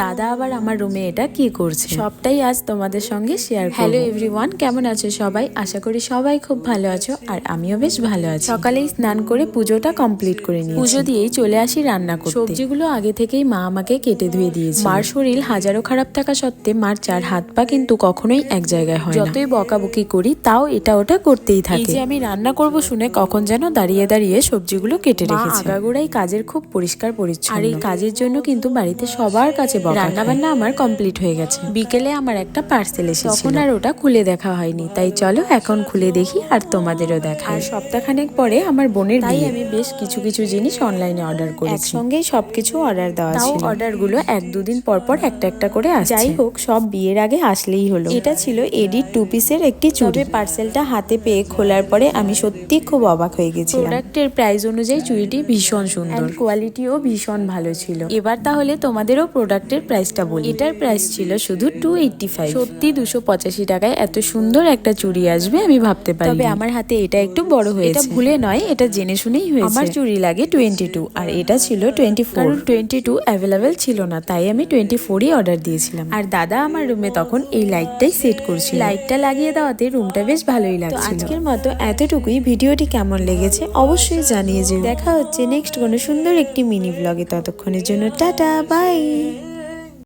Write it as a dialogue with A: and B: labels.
A: দাদা আবার আমার রুমে এটা কি করছে সবটাই আজ তোমাদের সঙ্গে শেয়ার করব। হ্যালো এভরিওয়ান, কেমন আছো সবাই? আশা করি সবাই খুব ভালো আছো আর আমিও বেশ ভালো আছি। সকালেই স্নান করে পুজোটা কমপ্লিট করে নিয়েছি। পুজো দিয়েই চলে আসি রান্না করতে। সবজিগুলো আগে থেকেই মা আমাকে কেটে ধুয়ে দিয়েছে। মার শরীর হাজারো খারাপ থাকা সত্ত্বে মার চার হাত পা কিন্তু কখনোই এক জায়গায় হয় না। যতই বকাবকি করি তাও এটা ওটা করতেই থাকে। এই যে আমি রান্না করব শুনে কখন যেন দাঁড়িয়ে দাঁড়িয়ে সবজিগুলো কেটে রেখেছে। আগাগোড়াই কাজের খুব পরিষ্কার পরিচ্ছন্ন, আর এই কাজের জন্য কিন্তু বাড়িতে সবার কাছে রান্না বান্না আমার কমপ্লিট হয়ে গেছে। বিকেলে আমার একটা পার্সেল এসেছিল, তখন আর ওটা খুলে দেখা হয়নি, তাই চলো এখন খুলে দেখি আর তোমাদেরও দেখা। আর সপ্তাহখানেক পরে আমার বোনের বিয়ে, তাই আমি বেশ কিছু কিছু জিনিস অনলাইনে অর্ডার করেছি। একসঙ্গেই সবকিছু অর্ডার দেওয়া ছিল। অর্ডার গুলো এক দুদিন পর পর একটা একটা করে আসছে। যাই হোক, সব বিয়ের আগে আসলেই হলো। এটা ছিল এডিট 2 পিসের একটি চুড়ি। পার্সেলটা হাতে পেয়ে খোলার পরে আমি সত্যি খুব অবাক হয়ে গেছি। প্রোডাক্টের প্রাইস অনুযায়ী চুড়িটি ভীষণ সুন্দর, কোয়ালিটিও ভীষণ ভালো ছিল। এবার তাহলে তোমাদেরও প্রোডাক্টের প্রাইসটা বলি। এটার প্রাইস ছিল শুধু 285। সত্যি 285 টাকায় এত সুন্দর একটা চুড়ি আসবে আমি ভাবতে পারি। তবে আমার হাতে এটা একটু বড় হয়েছে। এটা ভুলে নয়, এটা জেনে শুনেই হয়েছে। আমার চুড়ি লাগে 22 আর এটা ছিল 24। কারণ 22 অ্যাভেলেবেল ছিল না, তাই আমি 24ই অর্ডার দিয়েছিলাম। আর দাদা আমার রুমে তখন এই লাইটটাই সেট করছিল। লাইটটা লাগিয়ে দেওয়াতে রুমটা বেশ ভালোই লাগছিল। তো আজকের মতো এতটুকুই। ভিডিওটি কেমন লেগেছে অবশ্যই জানিয়ে যেও। দেখা হচ্ছে নেক্সট কোনো সুন্দর একটি মিনি ব্লগে। ততক্ষণের জন্য টাটা বাই।